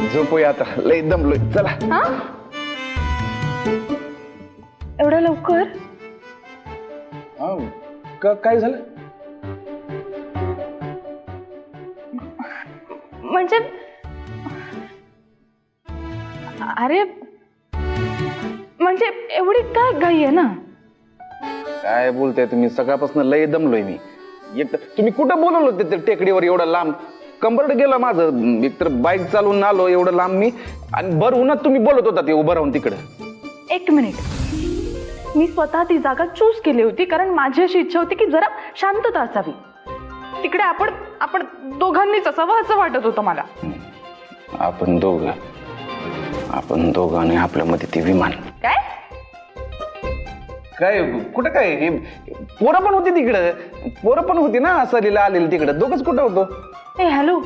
झोपूया आता, लय दमलोय. चला. हा एवढ्या लवकर? काय झालं? म्हणजे अरे म्हणजे एवढी काय घाई आहे ना? काय बोलताय तुम्ही? सकाळपासून लय दमलोय मी. एक तर तुम्ही कुठं बोलवलं होते त्या टेकडीवर एवढं लांब? कंबरड गेलं माझं. एकतर बाईक चालवून आलो एवढं लांब मी, आणि भर उन्हात तुम्ही बोलत होता ते उभं राहून तिकडं. एक मिनिट, मी स्वतः ती जागा चूज केली होती कारण माझी अशी इच्छा होती की जरा शांतता असावी तिकडे. आपण दोघांनीच असावं असं वाटत होतं मला. आपण दोघांनी आपल्यामध्ये ती विमान. काय काय कुठं काय हे? पोरं पण होती तिकडं, पोरं पण होती ना सहलीला आलेली तिकडं. दोघंच कुठं होतो? ए हॅलो,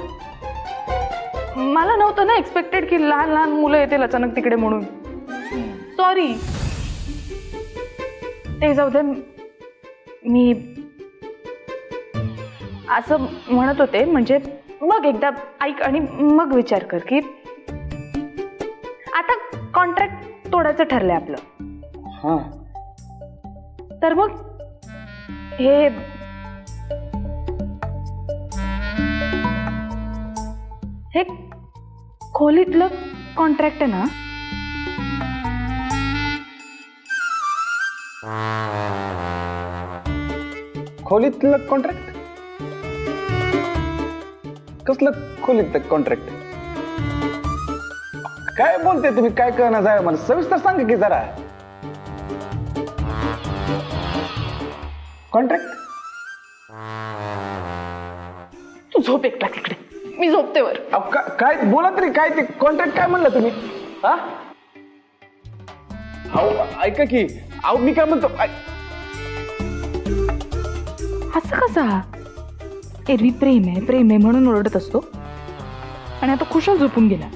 मला नव्हतं ना एक्सपेक्टेड की लहान लहान मुलं येतील अचानक तिकडे म्हणून. सॉरी. ते जाऊ दे. मी असं म्हणत होते, म्हणजे मग एकदा ऐक आणि मग विचार कर की आता कॉन्ट्रॅक्ट तोडायचं ठरलंय आपलं. हा, तर मग हे खोलीतलं कॉन्ट्रॅक्ट आहे ना, खोलीतलं कॉन्ट्रॅक्ट? कसलं खोलीतलं कॉन्ट्रॅक्ट? काय बोलते तुम्ही? काय कळणार जाय मला? सविस्तर सांगा की जरा. कॉन्ट्रॅक्ट? तू झोप एकला तिकडे, मी झोपते वर. काय बोला तरी, काय ते कॉन्ट्रॅक्ट काय म्हणलं तुम्ही? हा, अहो ऐका की, अहो मी काय म्हणतो, असं कसा? एरवी प्रेम आहे म्हणून ओरडत असतो आणि आता खुशाल झोपून गेला.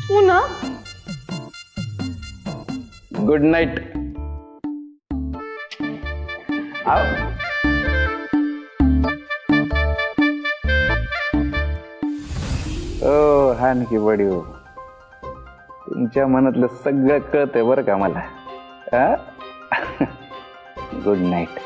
तू ना गुड नाईट. ओ हानकी बडी हो, तुमच्या मनातलं सगळं कळतंय बरं का मला. Good night.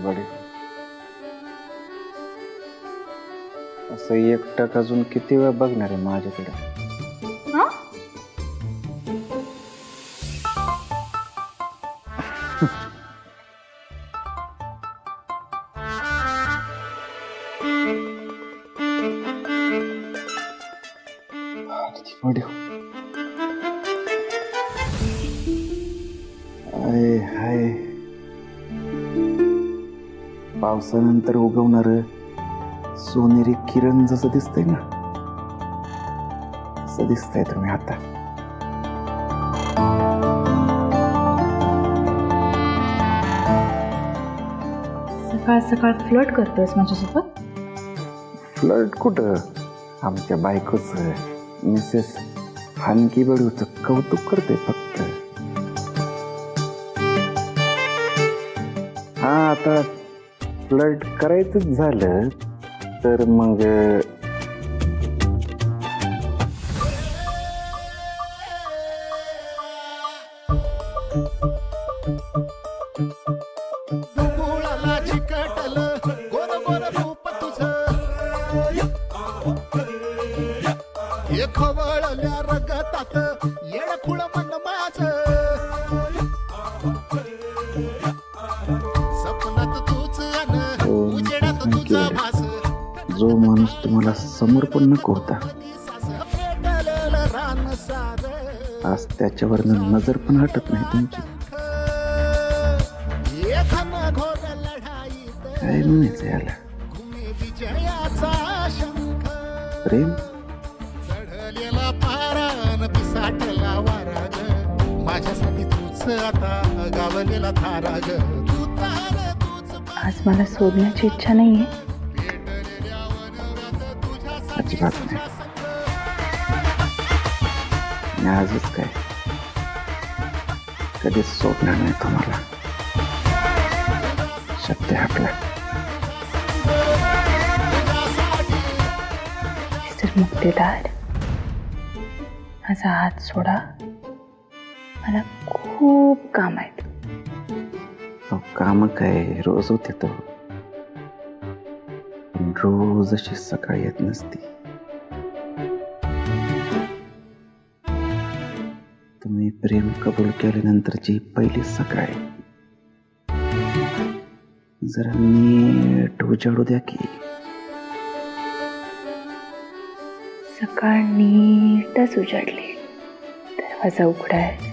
बडी असं एकटक अजून किती वेळ बघणार आहे माझ्याकडे? हाय पावसानंतर उगवणार सोनेरी किरण जसं दिसतंय ना तसं दिसतंय तुम्ही आता. सकाळ सकाळ फ्लर्ट करतोयस माझ्यासोबत? फ्लर्ट कुठं, आमच्या बायकोच मिसेस हानकी बडूचं कौतुक करते फक्त. हा आता फ्लर्ट करायचंच झालं तर मग मुळाला चिकटलं गोर गोर रूप तुझं हे खवळल्या रगतात येडखुळ मन माझं सपनात तूच अन उजेडात तुझा भास जो माणूस तुम्हाला समर्पण नको होता पेटलेलं रान सार आज त्याच्यावरनं नजर पण हटत नाही तुमची. एखादा घोर लढाईत काय म्हणायचं याला, घुमे विजयाचा शंख प्रेम? चढलेला पारान पिसाटला वारा ग माझ्यासाठी तूच आता गावलेला थारा ग तू तार तूच आज मला सोडण्याची इच्छा नाहीये. पेटलेल्या वनव्रत तुझ्यासाठी अजिबात नाही. आणि आजच काय कधीच सोडणार नाही तुम्हाला. सत्य आपला मिस्टर मुक्तेदार, माझा हात सोडा. मला खूप काम आहेत. काम काय रोज होते तर, पण रोज अशी सकाळ येत नसती. तुम्ही प्रेम कबूल केल्यानंतरची पहिली सकाळ आहे. जरा नीट उजाडू द्या की. सकाळ नीटच उजाडली. दरवाजा उघडा आहे,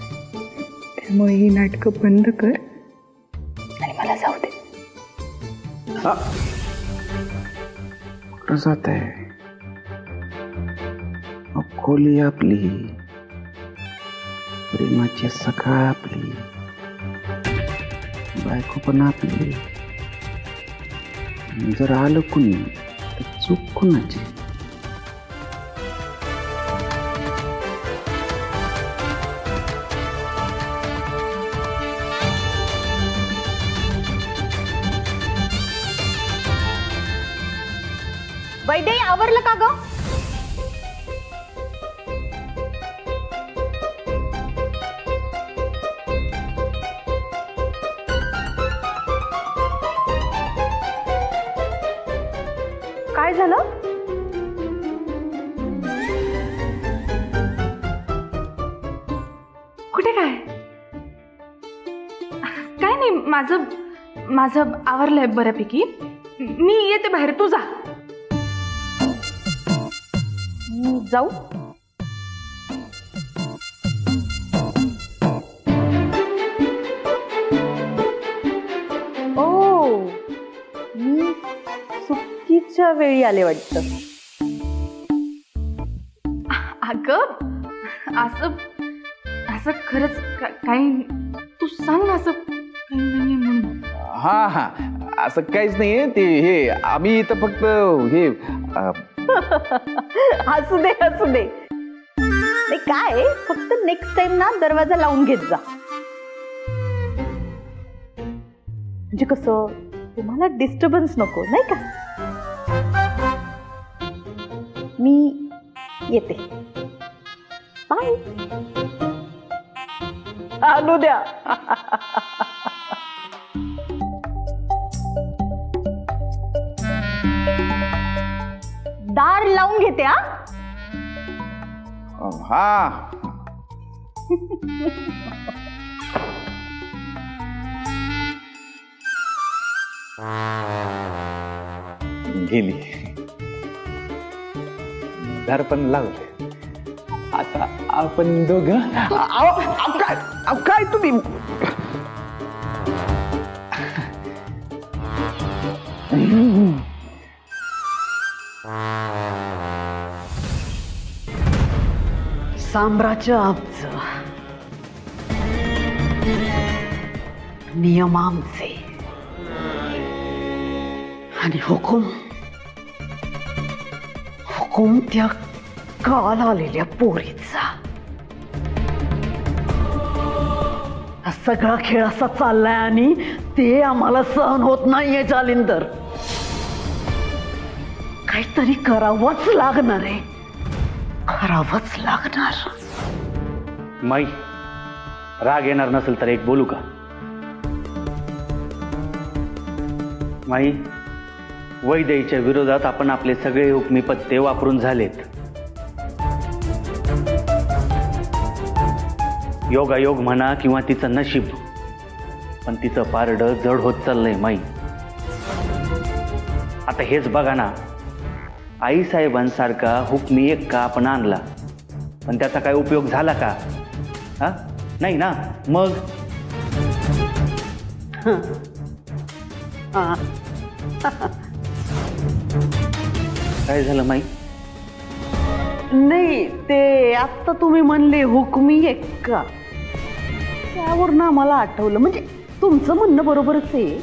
त्यामुळे ही नाटकं बंद कर आणि मला जाऊ दे. कुठं जात आहे? खोली आपली, प्रेमाची सकाळ आपली, बायको पण आपली. जर आलं कुणी तर चूक कुणाची? वैद्य आवरलं का ग? काय झालं? कुठे काय? काय नाही, माझं आवरलंय बऱ्यापैकी. मी येते बाहेर, तू जा. जाऊ? ओ, मी चुकीच्या वेळी आले वाटतं. अगं असं खरंच काही तू सांग. असं काही नाही म्हणून. हा हा, असं काहीच नाहीये. ते हे आम्ही इथं फक्त हे असू दे असू दे. नाही काय, फक्त नेक्स्ट टाइम ना दरवाजा लावून घेत जा. म्हणजे कसं तुम्हाला डिस्टर्बन्स नको, नाही का? मी येते. बाय. आलो द्या. दार लावून घेते. हा गेली. दार पण लावले. आता आपण दोघं काय तुम्ही साम्राज्य आमचं, नियम आमचे आणि हुकूम त्या काल आलेल्या पोरीचा. हा सगळा खेळ असा चाललाय आणि ते आम्हाला सहन होत नाहीये जालिंदर. काहीतरी करावंच लागणार आहे, करावंच लागणार. माई, राग येणार नसेल तर एक बोलू का? माई, वैद्यच्या विरोधात आपण आपले सगळे हुकमी पत्ते वापरून झालेत. योगायोग म्हणा किंवा तिचं नशीब, पण तिचं पारडं जड होत चाललंय माई. आता हेच बघा ना, आईसाहेबांसारखा हुकमी एक का आपण आणला, पण त्याचा काय उपयोग झाला का? हा, नाही ना. मग काय झालं माई? नाही, ते आत्ता तुम्ही म्हणले हुकमी एक का, त्यावर ना मला आठवलं. म्हणजे तुमचं म्हणणं बरोबरच आहे.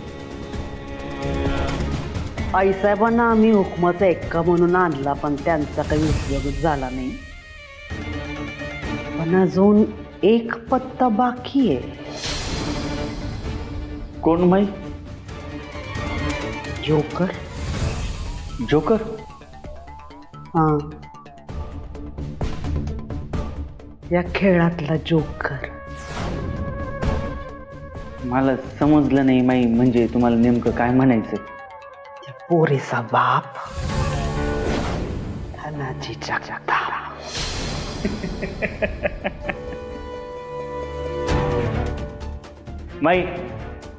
आईसाहेबांना आम्ही हुकमाचा एक्का म्हणून आणला, पण त्यांचा काही उपयोगच झाला नाही. पण अजून एक पत्ता बाकी आहे. कोण माई? जोकर. जोकर? हा, या खेळातला जोकर. मला समजलं नाही माई, म्हणजे तुम्हाला नेमकं काय म्हणायचं? त्या पोरीचा बाप धनाजी जगताप. माई,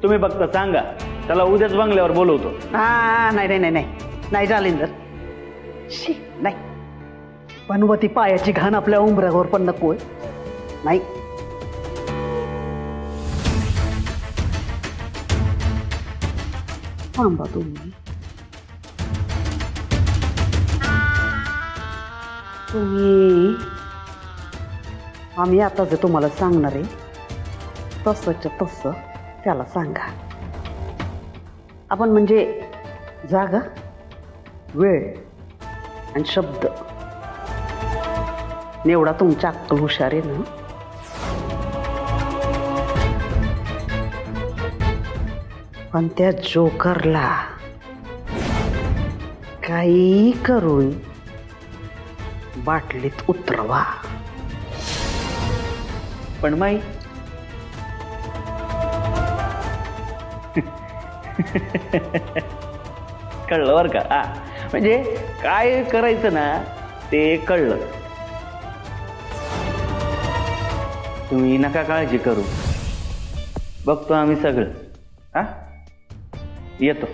तुम्ही फक्त सांगा, त्याला उद्याच बंगल्यावर बोलवतो. हा, नाही नाही नाही नाही नाही जालिंदर, शी नाही. पनवती पायाची घाण आपल्या उंबऱ्यावर पण नकोय. नाही, थांबा तुम्ही. आम्ही आता जे तुम्हाला सांगणार आहे तसंच तसं त्याला सांगा. आपण म्हणजे जागा, वेळ आणि शब्द एवढा तुमच्या अक्कल हुशार आहे ना. पण त्या जोकरला काही करून बाटलीत उतरवा. पण माई, कळलं बरं का? हा, म्हणजे काय करायचं ना ते कळलं. तुम्ही नका काळजी करू, बघतो आम्ही सगळं. हा, येतो.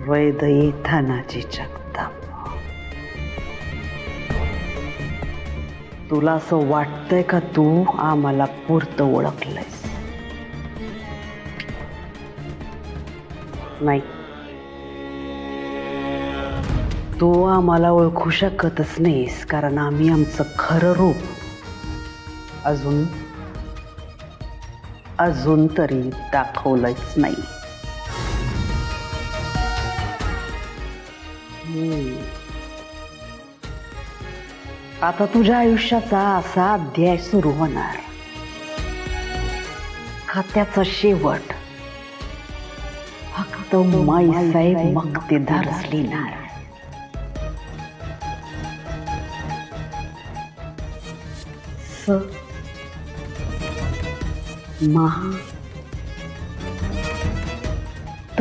वैदयी धनाजी जगताप, तुला असं वाटतंय का तू आम्हाला पुरतं ओळखलंयस? नाही, तू आम्हाला ओळखू शकतच नाहीस, कारण आम्ही आमचं खरं रूप अजून तरी दाखवलंच नाही. आता तुझ्या आयुष्याचा असा अध्याय सुरू होणार का त्याचा शेवट फक्त माईसाहेब मक्तेदारच लिहिणार. स महा त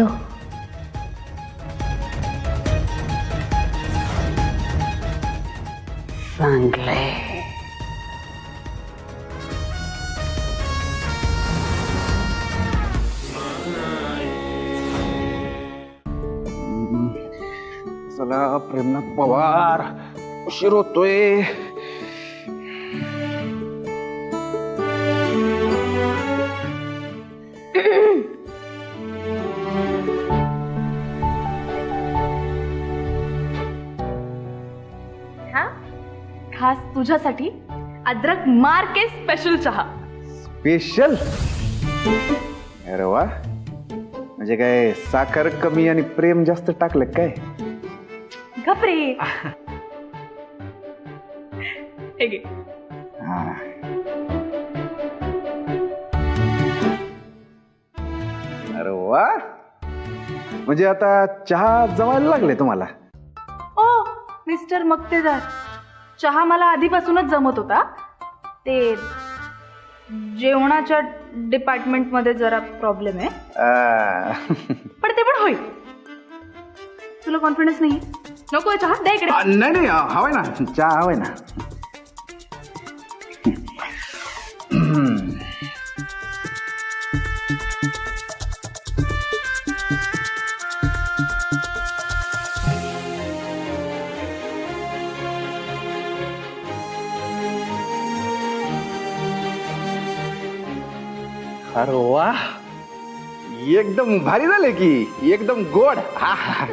चांगलंय. चला प्रेमनाथ पवार, उशीर होतोय. हा खास तुझ्यासाठी अद्रक मार के स्पेशल चहा. स्पेशल? अरे वा, म्हणजे काय साखर कमी आणि प्रेम जास्त टाकलं काय? घपरे. हे घे. हा. अरे वा, म्हणजे आता चहा जमायला लागले तुम्हाला? ओ मिस्टर मक्तेदार, चहा मला आधीपासूनच जमत होता. ते जेवणाच्या डिपार्टमेंटमध्ये जरा प्रॉब्लेम आहे, पण ते पण होईल. तुला कॉन्फिडन्स नाही? नको चहा, दे इकडे. नाही नाही, हवाय ना चहा, हवाय ना. अरे वा, एकदम भारी झाले की, एकदम गोड. हा हा.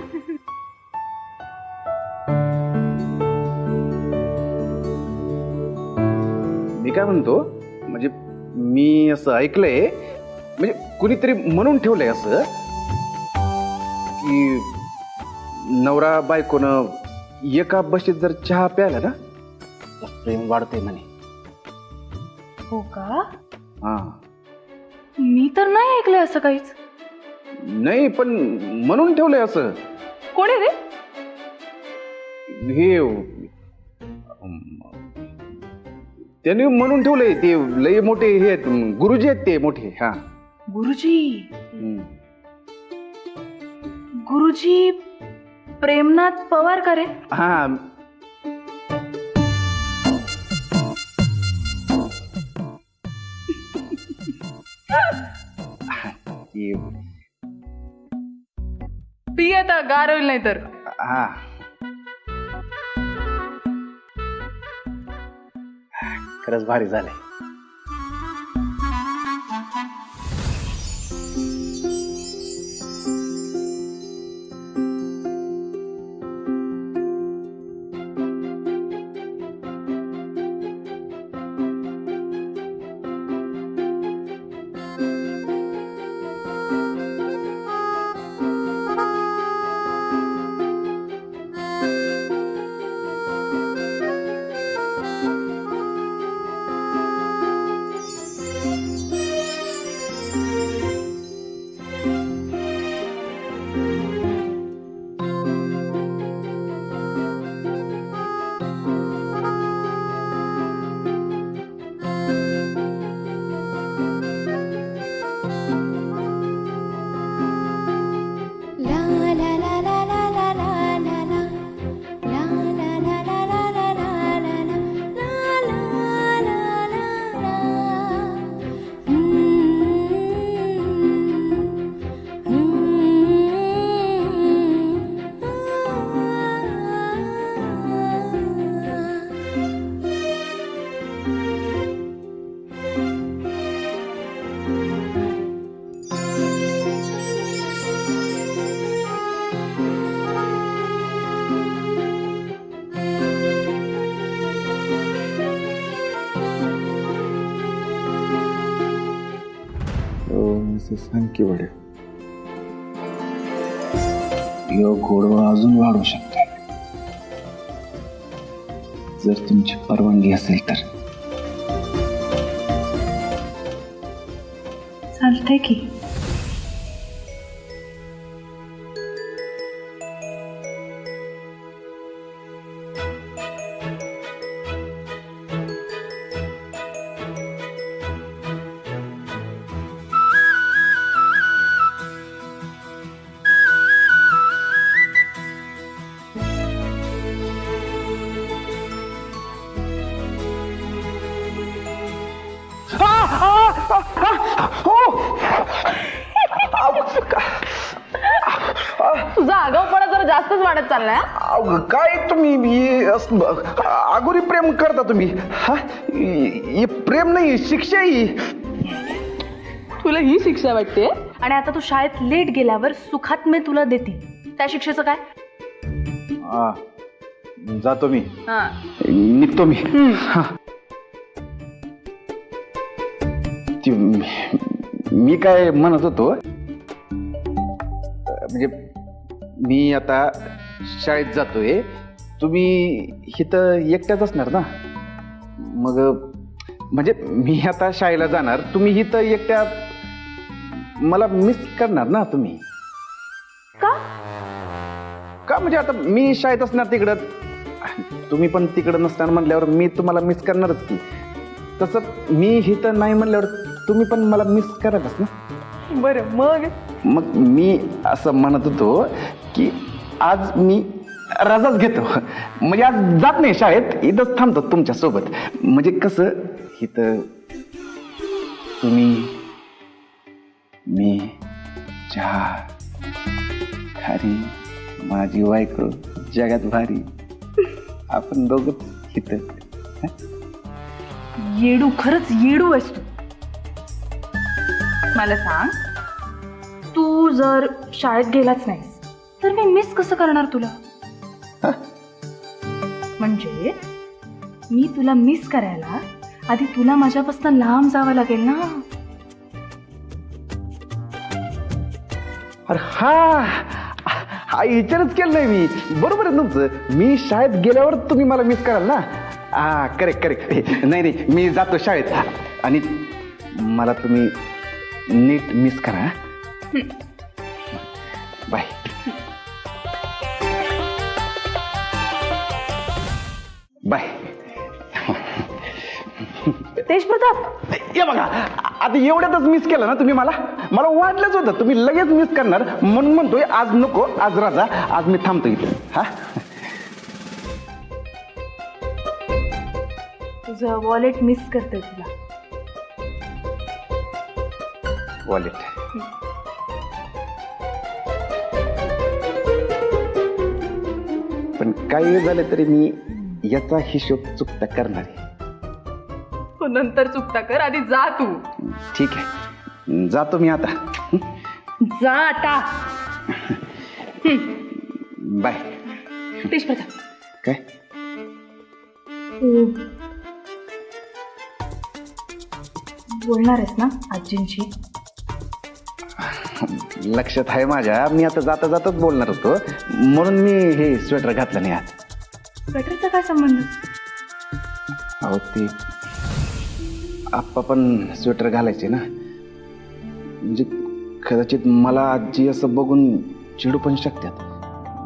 मी काय म्हणतो, म्हणजे मी असं ऐकलंय, म्हणजे कुणीतरी म्हणून ठेवलंय असं की नवरा बायकोनं एका बशीत जर चहा प्यायला ना तर प्रेम वाढते म्हणे. हो का? हा. मी तर नाही ऐकलंय असं काहीच. नाही, पण म्हणून ठेवलंय असं. कोणी रे? हे त्यांनी म्हणून ठेवलंय. ते लय मोठे हे आहेत, गुरुजी आहेत ते मोठे. हा. गुरुजी. हम्म. गुरुजी प्रेमनाथ पवार का रे? हा. पी आता, गार होईल नाही तर. हा. खरंच भारी झालंय. सांग की वडे, योग गोडवा अजून वाढू शकतो जर तुमची परवानगी असेल तर. चालतंय की. आगाऊपणा जरा जास्तच वाढत चाललाय हा? अहो, काय तुम्ही अगोरी प्रेम करता तुम्ही हा हे प्रेम नाही शिक्षा ही. तुला ही शिक्षा वाटते आणि आता तू शाळेत लेट गेल्यावर सुखात मी तुला देते त्या शिक्षेचं काय? हा, जातो मी हा निघतो मी. हा. मी काय म्हणत होतो म्हणजे मी आता शाळेत जातोय तुम्ही इथं एकट्याच असणार ना मग म्हणजे मी आता शाळेला जाणार तुम्ही इथं एकट्या मला मिस करणार ना तुम्ही का म्हणजे आता मी शाळेत असणार तिकडं तुम्ही पण तिकडं नसणार म्हणल्यावर मी तुम्हाला मिस करणारच की तसं मी इथं नाही म्हणल्यावर तुम्ही पण मला मिस करायलाच ना. बरं मग मी असं म्हणत होतो की आज मी रजाच घेतो म्हणजे आज जात नाही शाळेत इथंच थांबतो तुमच्या सोबत म्हणजे कसं इथं तुम्ही मी चहा खारी माझी बायको जगात भारी आपण दोघंच इथं. येडू खरंच येडू आहेस तू. मला सांग तू जर शाळेत गेलाच नाहीस तर मी मिस कसं करणार तुला? म्हणजे मी तुला मिस करायला आधी तुला माझ्यापासून लांब जावं लागेल ना. अरे हा विचारच केलं मी बरोबर आहे तुमचं मी शाळेत गेल्यावर तुम्ही मला मिस कराल ना. हा करेक्ट नाही मी जातो शाळेत आणि मला तुम्ही नीट मिस करा. बाय. बाय. तेजप्रताप हे बघा आता एवढ्यातच मिस केलं ना तुम्ही मला वाटलंच होतं तुम्ही लगेच मिस करणार म्हणून म्हणतोय आज नको आज राजा आज मी थांबतो इथे. हा तुझं वॉलेट मिस करते तुला. वॉलेट पण काही झालं तरी मी याचा हिशोब चुकता करणार आहे. नंतर चुकता कर आधी जा तू. ठीक आहे जातो मी आता. जा आता. बाय. तेजप्रताप काय तू बोलणार आहेस ना आजींशी? लक्षात आहे माझ्या मी आता जाता जाताच बोलणार होतो म्हणून मी हे स्वेटर घातलं नाही आज. स्वेटरचा काय संबंध? अहो ते आप्पा पण स्वेटर घालायचे ना म्हणजे कदाचित मला आजी असं बघून चिडू पण शकतात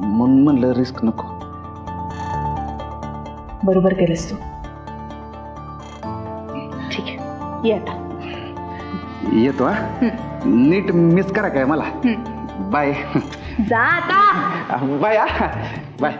म्हणून म्हणलं रिस्क नको. बरोबर केलंस तू. ठीक आहे ये आता. येतो हा नीट मिस करा काय मला. बाय. जा आता. बाय. बाय.